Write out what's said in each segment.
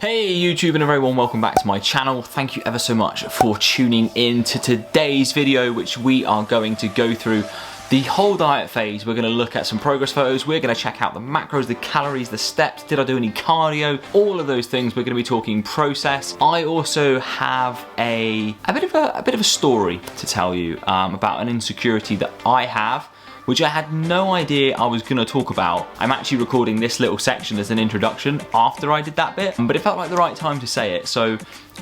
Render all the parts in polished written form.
Hey YouTube and a very warm welcome back to my channel. Thank you ever so much for tuning in to today's video, which we are going to go through the whole diet phase. We're going to look at some progress photos, we're going to check out the macros, the calories, the steps, did I do any cardio, all of those things. We're going to be talking process. I also have a bit of a story to tell you about an insecurity that I have, which I had no idea I was gonna talk about. I'm actually recording this little section as an introduction after I did that bit, but it felt like the right time to say it. So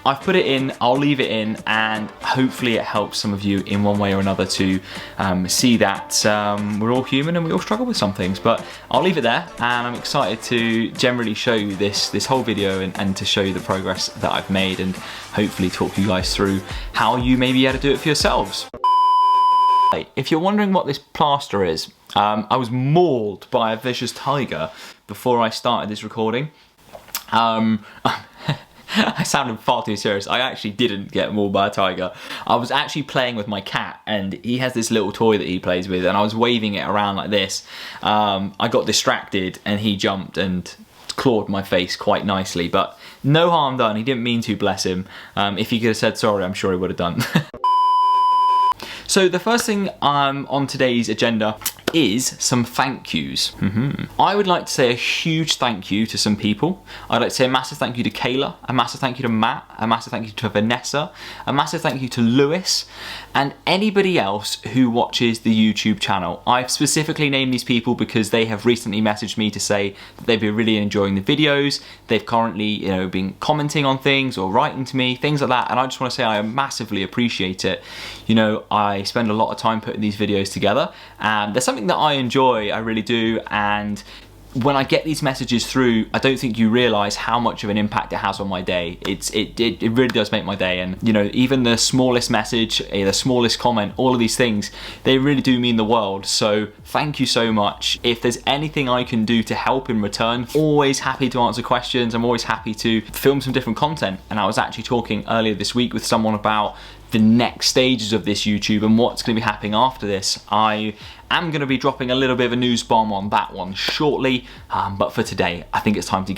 I've put it in, I'll leave it in, and hopefully it helps some of you in one way or another to see that we're all human and we all struggle with some things. But I'll leave it there, and I'm excited to generally show you this whole video and to show you the progress that I've made and hopefully talk you guys through how you may be able to do it for yourselves. If you're wondering what this plaster is, I was mauled by a vicious tiger before I started this recording. I sounded far too serious. I actually didn't get mauled by a tiger. I was actually playing with my cat, and he has this little toy that he plays with, and I was waving it around like this. I got distracted and he jumped and clawed my face quite nicely, but no harm done. He didn't mean to, bless him. If he could have said sorry, I'm sure he would have done. So the first thing on today's agenda is some thank yous. I would like to say a huge thank you to some people. I'd like to say a massive thank you to Kayla, a massive thank you to Matt, a massive thank you to Vanessa, a massive thank you to Lewis, and anybody else who watches the YouTube channel. I've specifically named these people because they have recently messaged me to say that they've been really enjoying the videos. They've currently, been commenting on things or writing to me, things like that, and I just want to say I massively appreciate it. I spend a lot of time putting these videos together, and there's something that I enjoy, I really do, and when I get these messages through, I don't think you realise how much of an impact it has on my day. It really does make my day, and even the smallest message, the smallest comment, all of these things, they really do mean the world. So thank you so much. If there's anything I can do to help in return, always happy to answer questions. I'm always happy to film some different content, and I was actually talking earlier this week with someone about the next stages of this YouTube and what's going to be happening after this. I am going to be dropping a little bit of a news bomb on that one shortly, but for today I think it's time to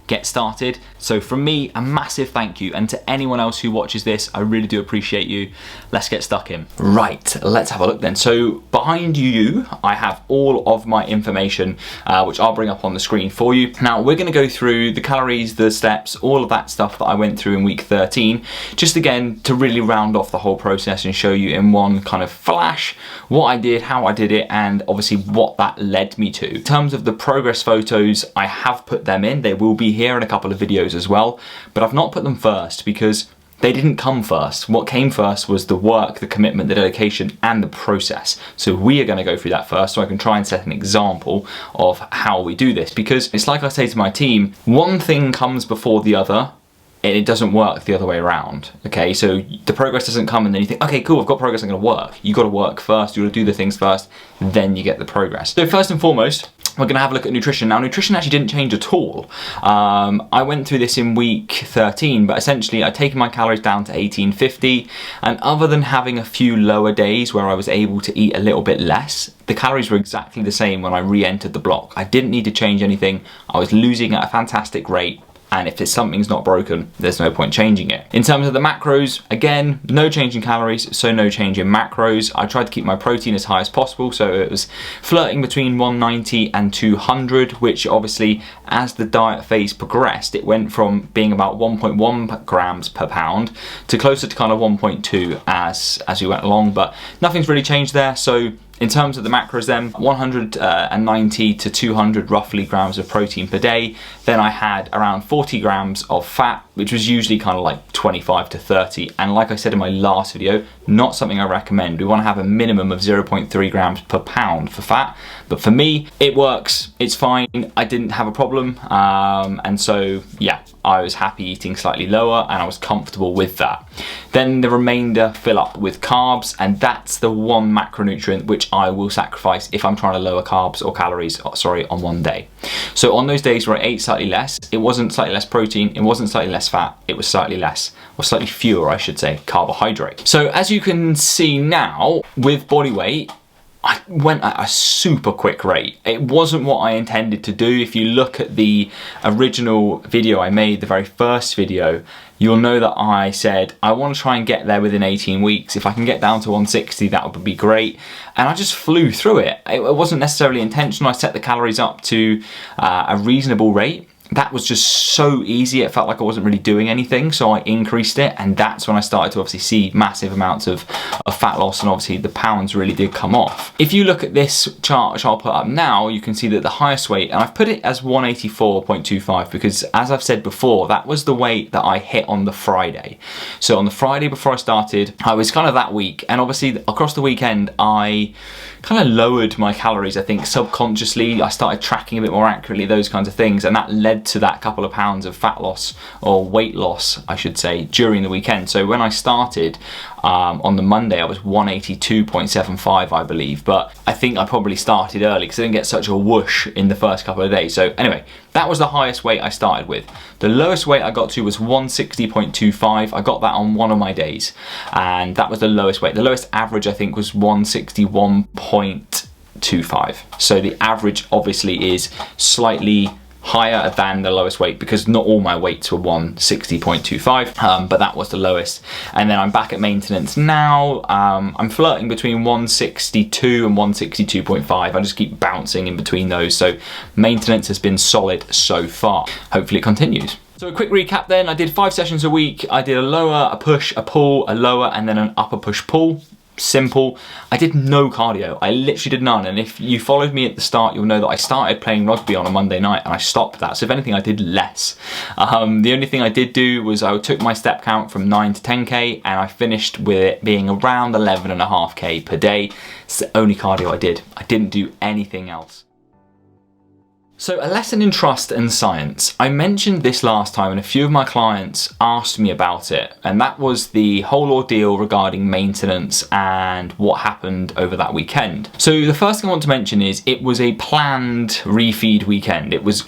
get started. So from me, a massive thank you, and to anyone else who watches this, I really do appreciate you. Let's get stuck in. Right, let's have a look then. So behind you I have all of my information, which I'll bring up on the screen for you. Now we're going to go through the calories, the steps, all of that stuff that I went through in week 13, just again to really round off the whole process and show you in one kind of flash what I did, how I did it, and obviously what that led me to. In terms of the progress photos, I have put them in. They will be here in a couple of videos as well, but I've not put them first because they didn't come first. What came first was the work, the commitment, the dedication, and the process. So we are going to go through that first so I can try and set an example of how we do this, because it's like I say to my team, one thing comes before the other, and it doesn't work the other way around, okay? So the progress doesn't come and then you think, okay, cool, I've got progress, I'm gonna work. You gotta work first, you gotta do the things first, then you get the progress. So first and foremost, we're gonna have a look at nutrition. Now, nutrition actually didn't change at all. I went through this in week 13, but essentially I'd taken my calories down to 1850, and other than having a few lower days where I was able to eat a little bit less, the calories were exactly the same when I re-entered the block. I didn't need to change anything. I was losing at a fantastic rate, and if something's not broken, there's no point changing it. In terms of the macros, again, no change in calories, so no change in macros. I tried to keep my protein as high as possible, so it was flirting between 190 and 200, which obviously, as the diet phase progressed, it went from being about 1.1 grams per pound to closer to kind of 1.2 as we went along, but nothing's really changed there. So in terms of the macros then, 190 to 200 roughly grams of protein per day. Then I had around 40 grams of fat, which was usually kind of like 25 to 30. And like I said in my last video, not something I recommend. We want to have a minimum of 0.3 grams per pound for fat. But for me, it works, it's fine. I didn't have a problem. And so, yeah, I was happy eating slightly lower and I was comfortable with that. Then the remainder fill up with carbs, and that's the one macronutrient which I will sacrifice if I'm trying to lower carbs or calories, on one day. So on those days where I ate slightly less, it wasn't slightly less protein, it wasn't slightly less fat, it was slightly less, or slightly fewer I should say, carbohydrate. So as you can see now, with Bodyweight, I went at a super quick rate. It wasn't what I intended to do. If you look at the original video I made, the very first video, you'll know that I said I want to try and get there within 18 weeks. If I can get down to 160, that would be great. And I just flew through it. It wasn't necessarily intentional. I set the calories up to a reasonable rate. That was just so easy, it felt like I wasn't really doing anything, so I increased it, and that's when I started to obviously see massive amounts of fat loss, and obviously the pounds really did come off. If you look at this chart, which I'll put up now, you can see that the highest weight, and I've put it as 184.25 because, as I've said before, that was the weight that I hit on the Friday. So on the Friday before I started, I was kind of that week, and obviously across the weekend, I kind of lowered my calories, I think, subconsciously. I started tracking a bit more accurately, those kinds of things, and that led to that couple of pounds of fat loss, or weight loss, I should say, during the weekend. So when I started on the Monday, I was 182.75, I believe, but I think I probably started early because I didn't get such a whoosh in the first couple of days. So anyway, that was the highest weight I started with. The lowest weight I got to was 160.25. I got that on one of my days, and that was the lowest weight. The lowest average, I think, was 161.25. So the average obviously is slightly higher than the lowest weight because not all my weights were 160.25, but that was the lowest. And then I'm back at maintenance now. I'm flirting between 162 and 162.5. I just keep bouncing in between those. So maintenance has been solid so far. Hopefully it continues. So a quick recap then, I did 5 sessions a week. I did a lower, a push, a pull, a lower, and then an upper push pull. Simple. I did no cardio. I literally did none, and if you followed me at the start, you'll know that I started playing rugby on a Monday night and I stopped that. So if anything, I did less. The only thing I did do was I took my step count from 9 to 10k, and I finished with it being around 11.5k per day. It's the only cardio I did. I didn't do anything else. So a lesson in trust and science. I mentioned this last time and a few of my clients asked me about it, and that was the whole ordeal regarding maintenance and what happened over that weekend. So the first thing I want to mention is it was a planned refeed weekend. I was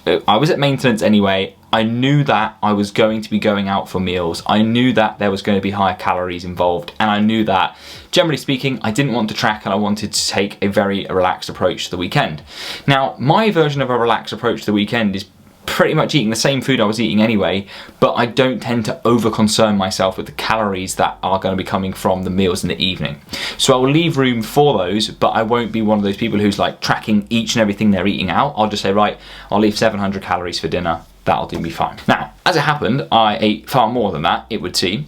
at maintenance anyway. I knew that I was going to be going out for meals. I knew that there was going to be higher calories involved, and I knew that, generally speaking, I didn't want to track and I wanted to take a very relaxed approach to the weekend. Now, my version of a relaxed approach to the weekend is pretty much eating the same food I was eating anyway, but I don't tend to over-concern myself with the calories that are going to be coming from the meals in the evening. So I will leave room for those, but I won't be one of those people who's like tracking each and everything they're eating out. I'll just say, right, I'll leave 700 calories for dinner. That'll do me fine. Now, as it happened, I ate far more than that, it would seem.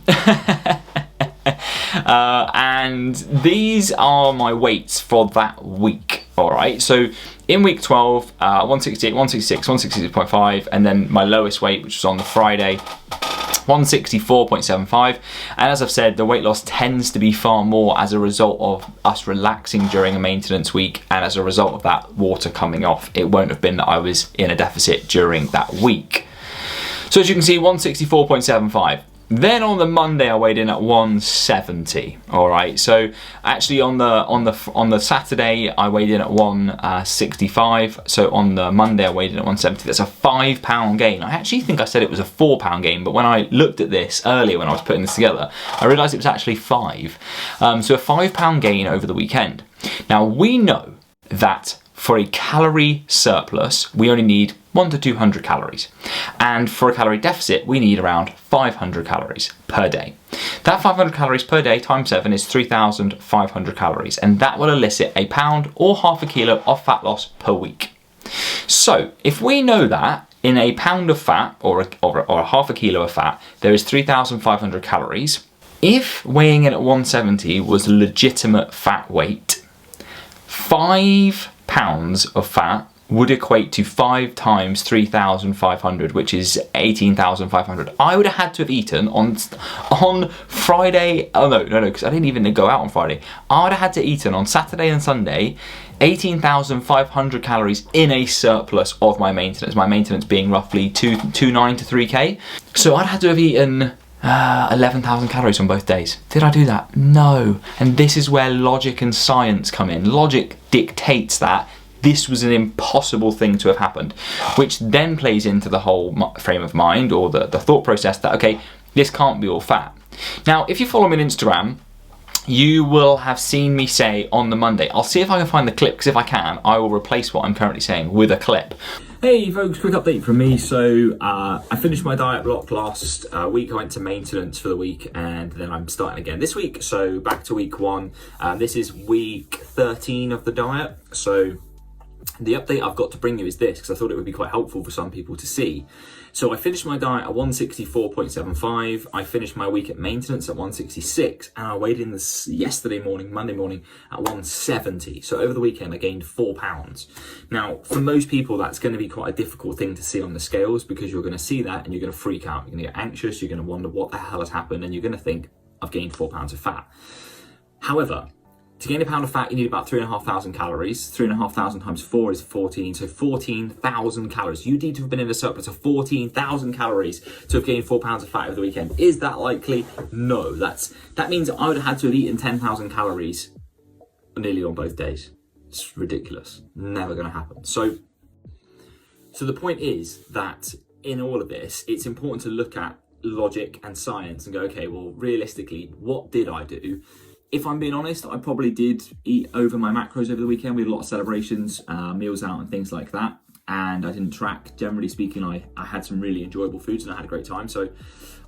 And these are my weights for that week. All right, so in week 12, 168, 166, 166.5, and then my lowest weight, which was on the Friday, 164.75. And as I've said, the weight loss tends to be far more as a result of us relaxing during a maintenance week, and as a result of that water coming off. It won't have been that I was in a deficit during that week. So as you can see, 164.75. Then on the Monday I weighed in at 170. All right, so actually on the Saturday I weighed in at 165. So on the Monday I weighed in at 170. That's a 5 pound gain. I actually think I said it was a 4 pound gain, but when I looked at this earlier when I was putting this together, I realised it was actually 5. So a 5 pound gain over the weekend. Now we know that for a calorie surplus, we only need 100 to 200 calories. And for a calorie deficit, we need around 500 calories per day. That 500 calories per day times 7 is 3,500 calories, and that will elicit a pound or half a kilo of fat loss per week. So if we know that in a pound of fat or a half a kilo of fat, there is 3,500 calories, if weighing in at 170 was legitimate fat weight, 5 pounds of fat would equate to 5 times 3,500, which is 18,500. I would have had to have eaten on Friday. Oh no, because I didn't even go out on Friday. I would have had to eaten on Saturday and Sunday 18,500 calories in a surplus of my maintenance. My maintenance being roughly 2.9 to 3k. So I'd had to have eaten 11,000 calories on both days. Did I do that? No. And this is where logic and science come in. Logic dictates that this was an impossible thing to have happened, which then plays into the whole frame of mind, or the thought process that, okay, this can't be all fat. Now, if you follow me on Instagram, you will have seen me say on the Monday. I'll see if I can find the clip, because if I can, I will replace what I'm currently saying with a clip. Hey folks, quick update from me. So I finished my diet block last week. I went to maintenance for the week, and then I'm starting again this week. So back to week 1. This is week 13 of the diet. So the update I've got to bring you is this, because I thought it would be quite helpful for some people to see. So I finished my diet at 164.75. I finished my week at maintenance at 166, and I weighed in this yesterday morning, Monday morning, at 170. So over the weekend, I gained 4 pounds. Now, for most people, that's going to be quite a difficult thing to see on the scales, because you're going to see that and you're going to freak out. You're going to get anxious. You're going to wonder what the hell has happened, and you're going to think, I've gained 4 pounds of fat. However, to gain a pound of fat, you need about 3,500 calories. 3,500 times 4 is 14, so 14,000 calories. You need to have been in a surplus of 14,000 calories to have gained 4 pounds of fat over the weekend. Is that likely? No. That means I would have had to have eaten 10,000 calories nearly on both days. It's ridiculous. Never going to happen. So the point is that in all of this, it's important to look at logic and science and go, okay, well, realistically, what did I do? If I'm being honest, I probably did eat over my macros over the weekend. We had a lot of celebrations, meals out and things like that. And I didn't track. Generally speaking, I had some really enjoyable foods and I had a great time. So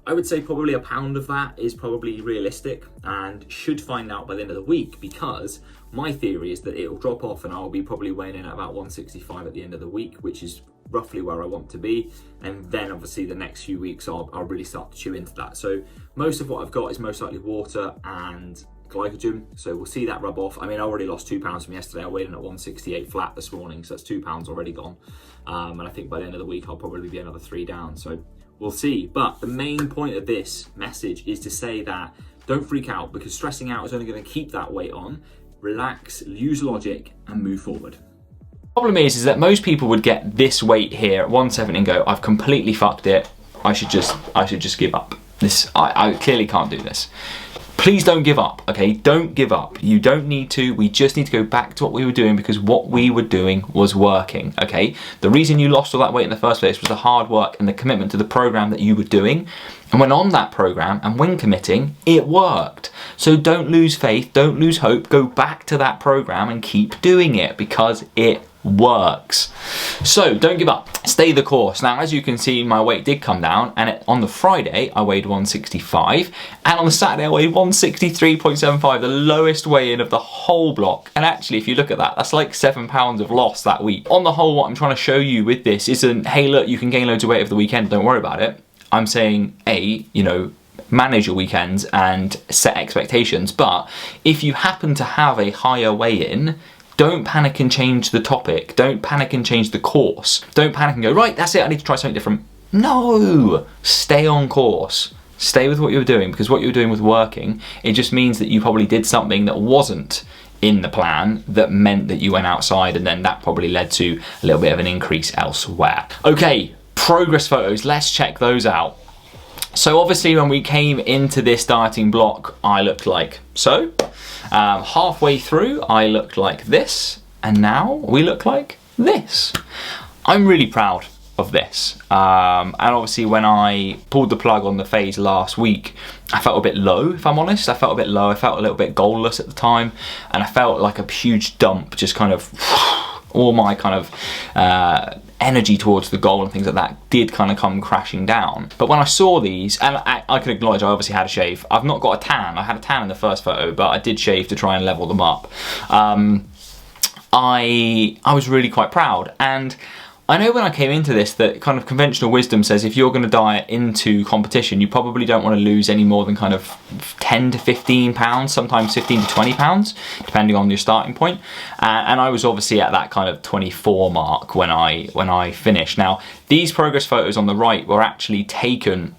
I would say probably a pound of that is probably realistic, and should find out by the end of the week, because my theory is that it'll drop off and I'll be probably weighing in at about 165 at the end of the week, which is roughly where I want to be. And then obviously the next few weeks I'll really start to chew into that. So most of what I've got is most likely water and glycogen, so we'll see that rub off. I mean, I already lost 2 pounds from yesterday. I weighed in at 168 flat this morning, so that's 2 pounds already gone. And I think by the end of the week, I'll probably be another 3 down. So we'll see. But the main point of this message is to say that don't freak out, because stressing out is only going to keep that weight on. Relax, use logic, and move forward. Problem is that most people would get this weight here at 170 and go, I've completely fucked it. I should just give up. I clearly can't do this. Please don't give up, okay? Don't give up. You don't need to. We just need to go back to what we were doing, because what we were doing was working, okay? The reason you lost all that weight in the first place was the hard work and the commitment to the program that you were doing. And when on that program and when committing, it worked. So don't lose faith, don't lose hope. Go back to that program and keep doing it, because it works. So don't give up, stay the course. Now, as you can see, my weight did come down, and on the Friday I weighed 165, and on the Saturday I weighed 163.75, the lowest weigh-in of the whole block. And actually, if you look at that, that's like 7 pounds of loss that week. On the whole, what I'm trying to show you with this isn't, hey look, you can gain loads of weight over the weekend, don't worry about it. I'm saying, manage your weekends and set expectations. But if you happen to have a higher weigh-in, don't panic and change the topic. Don't panic and change the course. Don't panic and go, right, that's it, I need to try something different. No, stay on course. Stay with what you were doing, because what you were doing was working. It just means that you probably did something that wasn't in the plan, that meant that you went outside, and then that probably led to a little bit of an increase elsewhere. Okay, progress photos, let's check those out. So obviously when we came into this dieting block, I looked like so. Halfway through, I looked like this, and now we look like this. I'm really proud of this. And obviously when I pulled the plug on the phase last week, I felt a bit low, if I'm honest. I felt a bit low, I felt a little bit goalless at the time, and I felt like a huge dump, just kind of all my kind of energy towards the goal and things like that did kind of come crashing down. But when I saw these, and I can acknowledge I obviously had a shave. I've not got a tan. I had a tan in the first photo, but I did shave to try and level them up. I was really quite proud, and I know when I came into this that kind of conventional wisdom says if you're going to diet into competition, you probably don't want to lose any more than kind of 10 to 15 pounds, sometimes 15 to 20 pounds, depending on your starting point. And I was obviously at that kind of 24 mark when I finished. Now, these progress photos on the right were actually taken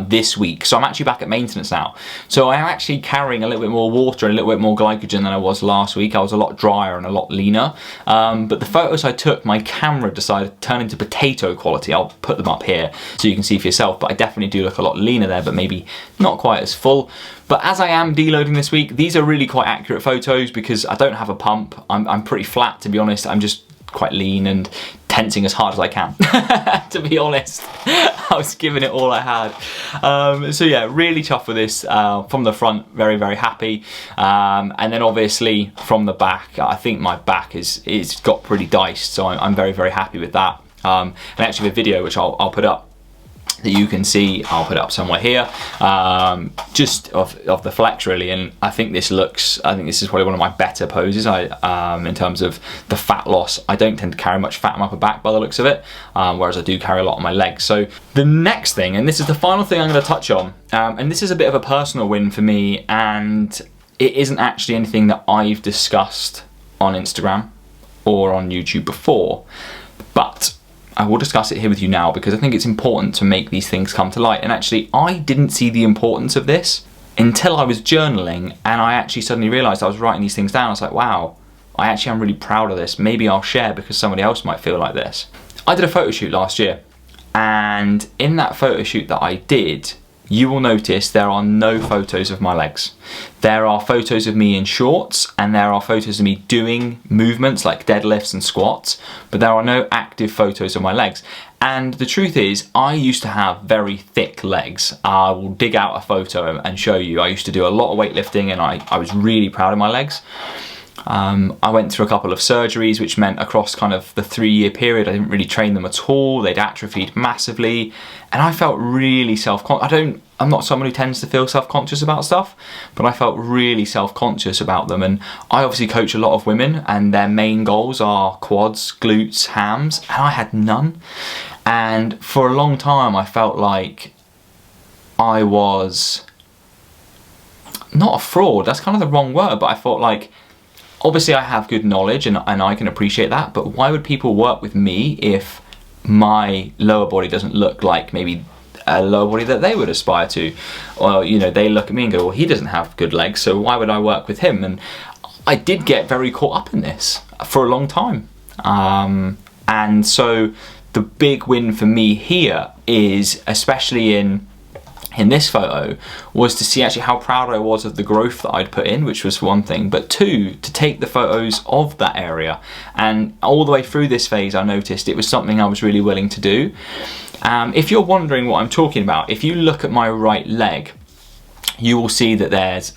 this week, so I'm actually back at maintenance now, so I'm actually carrying a little bit more water and a little bit more glycogen than I was last week. I was a lot drier and a lot leaner, but the photos I took, my camera decided to turn into potato quality. I'll put them up here so you can see for yourself, but I definitely do look a lot leaner there, but maybe not quite as full. But as I am deloading this week, these are really quite accurate photos because I don't have a pump. I'm pretty flat, to be honest. I'm just quite lean, and tensing as hard as I can. To be honest, I was giving it all I had. So yeah, really chuffed with this. From the front, very, very happy. And then obviously from the back, I think my back is got pretty diced, so I'm very, very happy with that. And actually the video, which I'll put up, that you can see, I'll put it up somewhere here, just of the flex really, and I think this is probably one of my better poses. In terms of the fat loss, I don't tend to carry much fat on my upper back by the looks of it, whereas I do carry a lot on my legs. So the next thing, and this is the final thing I'm going to touch on, and this is a bit of a personal win for me, and it isn't actually anything that I've discussed on Instagram or on YouTube before, but I will discuss it here with you now because I think it's important to make these things come to light. And actually, I didn't see the importance of this until I was journaling, and I actually suddenly realised I was writing these things down. I was like, wow, I actually am really proud of this. Maybe I'll share because somebody else might feel like this. I did a photo shoot last year, and in that photo shoot that I did, you will notice there are no photos of my legs. There are photos of me in shorts, and there are photos of me doing movements like deadlifts and squats, but there are no active photos of my legs. And the truth is, I used to have very thick legs. I will dig out a photo and show you. I used to do a lot of weightlifting, and I was really proud of my legs. I went through a couple of surgeries, which meant across kind of the 3-year period, I didn't really train them at all. They'd atrophied massively, and I felt really self-conscious. I'm not someone who tends to feel self-conscious about stuff, but I felt really self-conscious about them. And I obviously coach a lot of women, and their main goals are quads, glutes, hams, and I had none. And for a long time, I felt like I was not a fraud. That's kind of the wrong word, but I thought like, obviously I have good knowledge and I can appreciate that, but why would people work with me if my lower body doesn't look like maybe a lower body that they would aspire to? Or, you know, they look at me and go, well, he doesn't have good legs, so why would I work with him? And I did get very caught up in this for a long time. And so the big win for me here is, especially in this photo, was to see actually how proud I was of the growth that I'd put in, which was one thing, but two, to take the photos of that area. And all the way through this phase, I noticed it was something I was really willing to do. If you're wondering what I'm talking about, if you look at my right leg, you will see that there's,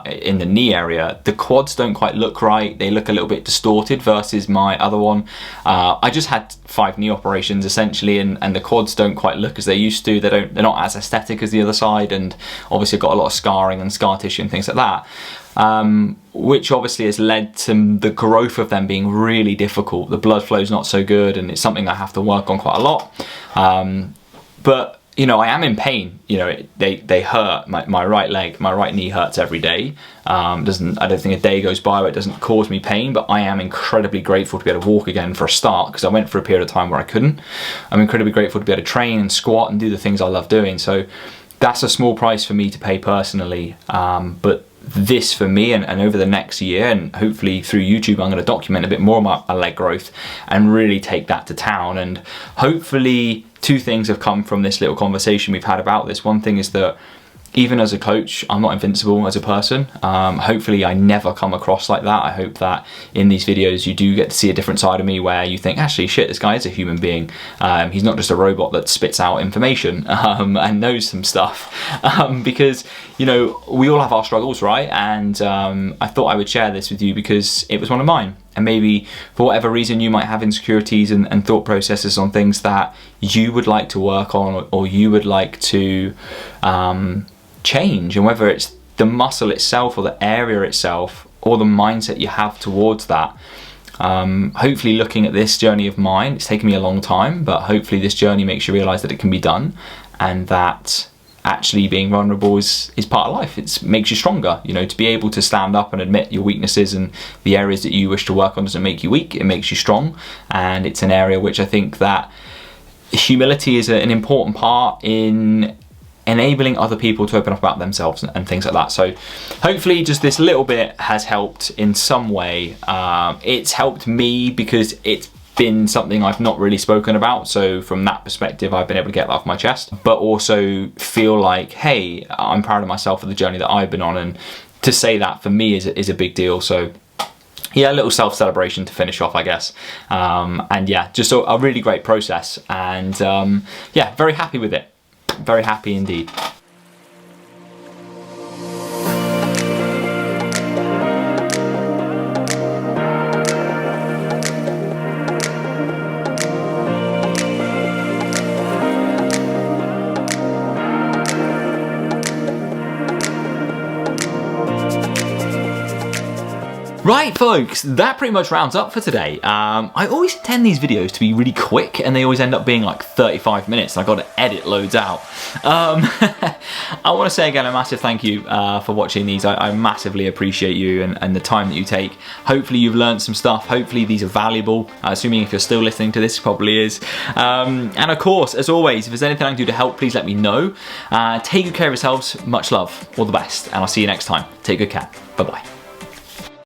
in the knee area, the quads don't quite look right. They look a little bit distorted versus my other one. I just had 5 knee operations essentially, and the quads don't quite look as they used to. They're not as aesthetic as the other side, and obviously I've got a lot of scarring and scar tissue and things like that. Which obviously has led to the growth of them being really difficult. The blood flow's not so good, and it's something I have to work on quite a lot. But you know, I am in pain. You know, they hurt. My right leg, my right knee hurts every day. I don't think a day goes by where it doesn't cause me pain, but I am incredibly grateful to be able to walk again for a start, because I went for a period of time where I couldn't. I'm incredibly grateful to be able to train and squat and do the things I love doing. So that's a small price for me to pay personally. But this for me, and over the next year, and hopefully through YouTube, I'm going to document a bit more of my leg growth and really take that to town. And hopefully 2 things have come from this little conversation we've had about this. One thing is that even as a coach, I'm not invincible as a person. Hopefully I never come across like that. I hope that in these videos you do get to see a different side of me where you think, actually, shit, this guy is a human being. He's not just a robot that spits out information and knows some stuff. Because, you know, we all have our struggles, right? And I thought I would share this with you because it was one of mine. And maybe for whatever reason you might have insecurities and thought processes on things that you would like to work on, or you would like to change, and whether it's the muscle itself or the area itself or the mindset you have towards that. Hopefully looking at this journey of mine, it's taken me a long time, but hopefully this journey makes you realize that it can be done, and that actually being vulnerable is part of life. It makes you stronger. You know, to be able to stand up and admit your weaknesses and the areas that you wish to work on doesn't make you weak, it makes you strong. And it's an area which I think that humility is an important part in enabling other people to open up about themselves and things like that. So hopefully just this little bit has helped in some way. It's helped me because it's been something I've not really spoken about, so from that perspective I've been able to get that off my chest, but also feel like, hey, I'm proud of myself for the journey that I've been on, and to say that for me is a big deal. So yeah, a little self-celebration to finish off, I guess. And yeah, just a really great process, and yeah, very happy with it. Very happy indeed. Right folks, that pretty much rounds up for today. I always intend these videos to be really quick, and they always end up being like 35 minutes, and I've got to edit loads out. I want to say again a massive thank you for watching these. I massively appreciate you and the time that you take. Hopefully you've learned some stuff, hopefully these are valuable, assuming if you're still listening to this, probably is. And of course, as always, if there's anything I can do to help, please let me know. Take good care of yourselves, much love, all the best, and I'll see you next time. Take good care, bye bye.